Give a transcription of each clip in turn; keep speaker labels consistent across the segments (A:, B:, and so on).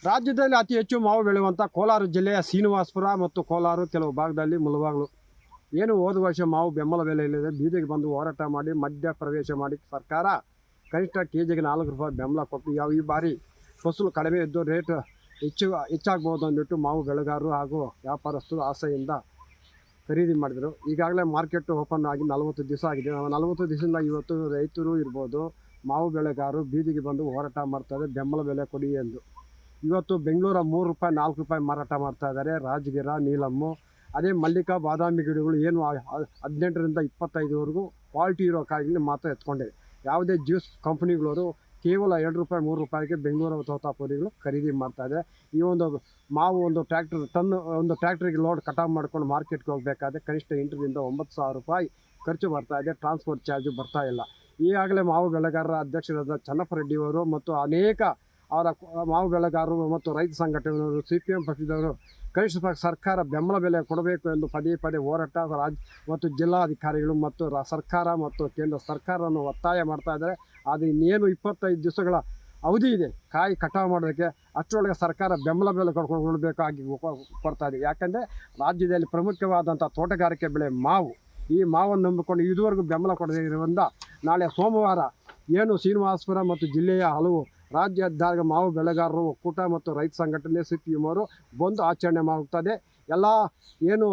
A: ರಾಜ್ಯದಲ್ಲಿ ಅತಿ ಹೆಚ್ಚು ಮಾವು ಬೆಳೆಯುವಂಥ ಕೋಲಾರ ಜಿಲ್ಲೆಯ ಶ್ರೀನಿವಾಸಪುರ ಮತ್ತು ಕೋಲಾರ ಕೆಲವು ಭಾಗದಲ್ಲಿ ಮುಳಬಾಗಿಲು ಏನು ಹೋದ ವರ್ಷ ಮಾವು ಬೆಂಬಲ ಬೆಲೆ ಇಲ್ಲದೆ ಬೀದಿಗೆ ಬಂದು ಹೋರಾಟ ಮಾಡಿ ಮಧ್ಯ ಪ್ರವೇಶ ಮಾಡಿ ಸರ್ಕಾರ ಕನಿಷ್ಠ ಕೆಜಿಗೆ 4 ರೂಪಾಯಿ ಬೆಂಬಲ ಕೊಟ್ಟು ಈ ಬಾರಿ ಫಸಲು ಕಡಿಮೆ ಇದ್ದು ರೇಟ್ ಹೆಚ್ಚಾಗ್ಬೋದು ಅಂದ್ಬಿಟ್ಟು ಮಾವು ಬೆಳೆಗಾರರು ಹಾಗೂ ವ್ಯಾಪಾರಸ್ಥರು ಆಸೆಯಿಂದ ಖರೀದಿ ಮಾಡಿದರು. ಈಗಾಗಲೇ ಮಾರ್ಕೆಟ್ ಓಪನ್ ಆಗಿ 40 ದಿವಸ ಆಗಿದೆ. 40 ದಿವಸದಿಂದ ಇವತ್ತು ರೈತರು ಇರ್ಬೋದು, ಮಾವು ಬೆಳೆಗಾರರು ಬೀದಿಗೆ ಬಂದು ಹೋರಾಟ ಮಾಡ್ತಾರೆ, ಬೆಂಬಲ ಬೆಲೆ ಕೊಡಿ ಎಂದು. ಇವತ್ತು ಬೆಂಗಳೂರ 3 ರೂಪಾಯಿ 4 ರೂಪಾಯಿ ಮಾರಾಟ ಮಾಡ್ತಾ ಇದ್ದಾರೆ. ರಾಜಗಿರ, ನೀಲಮ್ಮು, ಅದೇ ಮಲ್ಲಿಕಾ, ಬಾದಾಮಿ ಗಿಡಗಳು ಏನು 18ರಿಂದ 25ವರೆಗೂ ಕ್ವಾಲಿಟಿ ಇರೋ ಕಾಯಿಗಳು ಮಾತ್ರ ಎತ್ಕೊಂಡಿದೆ. ಯಾವುದೇ ಜ್ಯೂಸ್ ಕಂಪ್ನಿಗಳವರು ಕೇವಲ 2 ರೂಪಾಯಿ 3 ರೂಪಾಯಿಗೆ ಬೆಂಗಳೂರು ತೋತಾಪುರಿಗಳು ಖರೀದಿ ಮಾಡ್ತಾಯಿದ್ದಾರೆ. ಈ ಒಂದು ಮಾವು ಒಂದು ಟ್ರ್ಯಾಕ್ಟ್ರಿಗೆ ಲೋಡ್ ಕಟಾವು ಮಾಡ್ಕೊಂಡು ಮಾರ್ಕೆಟ್ಗೆ ಹೋಗಬೇಕಾದ್ರೆ ಕನಿಷ್ಠ 8ರಿಂದ 9 ಸಾವಿರ ರೂಪಾಯಿ ಖರ್ಚು ಬರ್ತಾಯಿದೆ. ಟ್ರಾನ್ಸ್ಪೋರ್ಟ್ ಚಾರ್ಜು ಬರ್ತಾ ಇಲ್ಲ. ಈಗಾಗಲೇ ಮಾವು ಬೆಳೆಗಾರರ ಅಧ್ಯಕ್ಷರಾದ ಚನ್ನಪ್ಪ ರೆಡ್ಡಿಯವರು ಮತ್ತು ಅನೇಕ ಅವರ ಮಾವು ಬೆಳೆಗಾರರು ಮತ್ತು ರೈತ ಸಂಘಟನೆಯವರು, CPM ಪಕ್ಷದವರು ಕನಿಷ್ಠ ಸರ್ಕಾರ ಬೆಂಬಲ ಬೆಲೆ ಕೊಡಬೇಕು ಎಂದು ಪದೇ ಪದೇ ಹೋರಾಟ ರಾಜ್ಯ ಮತ್ತು ಜಿಲ್ಲಾಧಿಕಾರಿಗಳು ಮತ್ತು ಸರ್ಕಾರ ಮತ್ತು ಕೇಂದ್ರ ಸರ್ಕಾರವನ್ನು ಒತ್ತಾಯ ಮಾಡ್ತಾ ಇದ್ದಾರೆ. ಆದರೆ ಇನ್ನೇನು 25 ದಿವಸಗಳ ಅವಧಿ ಇದೆ ಕಾಯಿ ಕಟಾವು ಮಾಡೋದಕ್ಕೆ. ಅಷ್ಟರೊಳಗೆ ಸರ್ಕಾರ ಬೆಂಬಲ ಬೆಲೆ ಕೊಡಬೇಕಾಗಿ ಕೊಡ್ತಾ ಇದೆ. ಯಾಕಂದರೆ ರಾಜ್ಯದಲ್ಲಿ ಪ್ರಮುಖವಾದಂಥ ತೋಟಗಾರಿಕೆ ಬೆಳೆ ಮಾವು. ಈ ಮಾವನ್ನು ನಂಬಿಕೊಂಡು ಇದುವರೆಗೂ ಬೆಂಬಲ ಕೊಡದೇ ಇರುವುದರಿಂದ ನಾಳೆ ಸೋಮವಾರ ಏನು ಶ್ರೀನಿವಾಸಪುರ ಮತ್ತು ಜಿಲ್ಲೆಯ ಹಲವು ರಾಜ್ಯಾದ್ಯಂತ ಮಾವು ಬೆಳೆಗಾರರು ಒಕ್ಕೂಟ ಮತ್ತು ರೈತ ಸಂಘಟನೆ CPM ಅವರು ಬಂದು ಆಚರಣೆ ಮಾಡುತ್ತದೆ. ಎಲ್ಲ ಏನು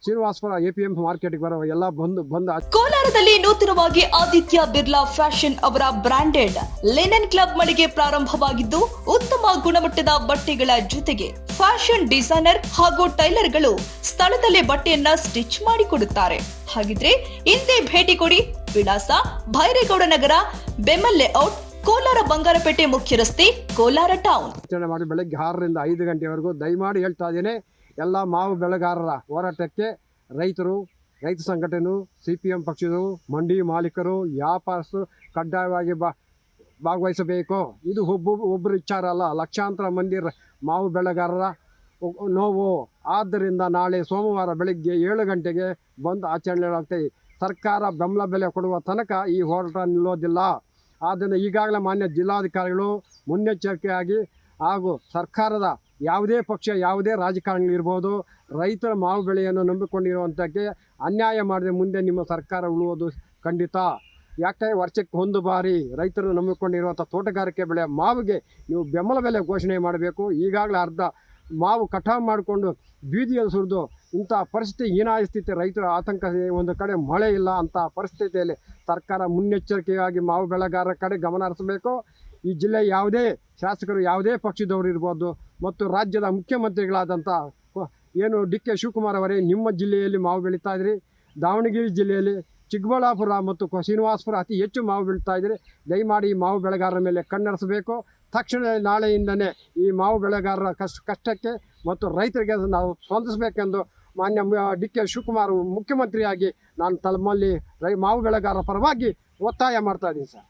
A: ಶ್ರೀನಿವಾಸಪುರ APM ಮಾರ್ಕೆಟ್ಗೆ ಬರೋ ಎಲ್ಲ ಬಂದು
B: ಕೋಲಾರದಲ್ಲಿ ನೂತನವಾಗಿ ಆದಿತ್ಯ ಬಿರ್ಲಾ ಫ್ಯಾಷನ್ ಅವರ ಬ್ರಾಂಡೆಡ್ ಲಿನನ್ ಕ್ಲಬ್ ಮಳಿಗೆ ಪ್ರಾರಂಭವಾಗಿದ್ದು, ಉತ್ತಮ ಗುಣಮಟ್ಟದ ಬಟ್ಟೆಗಳ ಜೊತೆಗೆ ಫ್ಯಾಷನ್ ಡಿಸೈನರ್ ಹಾಗೂ ಟೈಲರ್ಗಳು ಸ್ಥಳದಲ್ಲೇ ಬಟ್ಟೆಯನ್ನ ಸ್ಟಿಚ್ ಮಾಡಿಕೊಡುತ್ತಾರೆ. ಹಾಗಿದ್ರೆ ಹಿಂದೆ ಭೇಟಿ ಕೊಡಿ. ವಿಳಾಸ ಭೈರೇಗೌಡ ನಗರ, ಬೆಮ್ಮಲ್ ಲೇಔಟ್, ಕೋಲಾರ ಬಂಗಾರಪೇಟೆ ಮುಖ್ಯ ರಸ್ತೆ, ಕೋಲಾರ ಟೌನ್.
A: ಆಚರಣೆ ಮಾಡಿ ಬೆಳಗ್ಗೆ 6ರಿಂದ 5 ಗಂಟೆವರೆಗೂ ದಯಮಾಡಿ ಹೇಳ್ತಾ ಇದ್ದೇನೆ. ಎಲ್ಲ ಮಾವು ಬೆಳೆಗಾರರ ಹೋರಾಟಕ್ಕೆ ರೈತರು, ರೈತ ಸಂಘಟನೆ, CPM ಪಕ್ಷದವರು, ಮಂಡಿ ಮಾಲೀಕರು, ವ್ಯಾಪಾರಸ್ಥರು ಕಡ್ಡಾಯವಾಗಿ ಭಾಗವಹಿಸಬೇಕು. ಇದು ಒಬ್ಬರು ವಿಚಾರ ಅಲ್ಲ, ಲಕ್ಷಾಂತರ ಮಂದಿ ಮಾವು ಬೆಳೆಗಾರರ ನೋವು. ಆದ್ದರಿಂದ ನಾಳೆ ಸೋಮವಾರ ಬೆಳಗ್ಗೆ 7 ಗಂಟೆಗೆ ಬಂದು ಆಚರಣೆ ಆಗ್ತದೆ. ಸರ್ಕಾರ ಬೆಂಬಲ ಬೆಲೆ ಕೊಡುವ ತನಕ ಈ ಹೋರಾಟ ನಿಲ್ಲೋದಿಲ್ಲ. ಆದ್ದರಿಂದ ಈಗಾಗಲೇ ಮಾನ್ಯ ಜಿಲ್ಲಾಧಿಕಾರಿಗಳು ಮುನ್ನೆಚ್ಚರಿಕೆಯಾಗಿ ಹಾಗೂ ಸರ್ಕಾರದ ಯಾವುದೇ ಪಕ್ಷ, ಯಾವುದೇ ರಾಜಕಾರಣಿಗಳಿರ್ಬೋದು, ರೈತರ ಮಾವು ಬೆಳೆಯನ್ನು ನಂಬಿಕೊಂಡಿರುವಂಥಕ್ಕೆ ಅನ್ಯಾಯ ಮಾಡದೆ ಮುಂದೆ ನಿಮ್ಮ ಸರ್ಕಾರ ಉಳುವುದು ಖಂಡಿತ. ಯಾಕೆ ವರ್ಷಕ್ಕೆ 1 ಬಾರಿ ರೈತರು ನಂಬಿಕೊಂಡಿರುವಂಥ ತೋಟಗಾರಿಕೆ ಬೆಳೆ ಮಾವಿಗೆ ನೀವು ಬೆಂಬಲ ಬೆಲೆ ಘೋಷಣೆ ಮಾಡಬೇಕು. ಈಗಾಗಲೇ ಅರ್ಧ ಮಾವು ಕಟಾವು ಮಾಡಿಕೊಂಡು ಬೀದಿಯಲ್ಲಿ ಸುರಿದು ಇಂಥ ಪರಿಸ್ಥಿತಿ, ಹೀನಾಯ ಸ್ಥಿತಿ, ರೈತರ ಆತಂಕ. ಒಂದು ಕಡೆ ಮಳೆ ಇಲ್ಲ ಅಂಥ ಪರಿಸ್ಥಿತಿಯಲ್ಲಿ ಸರ್ಕಾರ ಮುನ್ನೆಚ್ಚರಿಕೆಯಾಗಿ ಮಾವು ಬೆಳೆಗಾರರ ಕಡೆ ಗಮನ ಹರಿಸಬೇಕು. ಈ ಜಿಲ್ಲೆ ಯಾವುದೇ ಶಾಸಕರು, ಯಾವುದೇ ಪಕ್ಷದವರು ಇರ್ಬೋದು ಮತ್ತು ರಾಜ್ಯದ ಮುಖ್ಯಮಂತ್ರಿಗಳಾದಂಥ ಏನು DK ಶಿವಕುಮಾರ್ ಅವರೇ ನಿಮ್ಮ ಜಿಲ್ಲೆಯಲ್ಲಿ ಮಾವು ಬೆಳೀತಾ ಇದ್ರಿ. ದಾವಣಗೆರೆ ಜಿಲ್ಲೆಯಲ್ಲಿ ಚಿಕ್ಕಬಳ್ಳಾಪುರ ಮತ್ತು ಶ್ರೀನಿವಾಸಪುರ ಅತಿ ಹೆಚ್ಚು ಮಾವು ಬೆಳೀತಾ ಇದ್ರಿ. ದಯಮಾಡಿ ಈ ಮಾವು ಬೆಳೆಗಾರರ ಮೇಲೆ ಕಣ್ಣರಿಸಬೇಕು. ತಕ್ಷಣ ನಾಳೆಯಿಂದಲೇ ಈ ಮಾವು ಬೆಳೆಗಾರರ ಕಷ್ಟಕ್ಕೆ ಮತ್ತು ರೈತರಿಗೆ ನಾವು ಸ್ಪಂದಿಸಬೇಕೆಂದು ಮಾನ್ಯ DK ಶಿವಕುಮಾರ್ ಮುಖ್ಯಮಂತ್ರಿಯಾಗಿ ನಾನು ತಮ್ಮಲ್ಲಿ ಮಾವು ಬೆಳೆಗಾರರ ಪರವಾಗಿ ಒತ್ತಾಯ ಮಾಡ್ತಾ ಇದ್ದೀನಿ ಸರ್.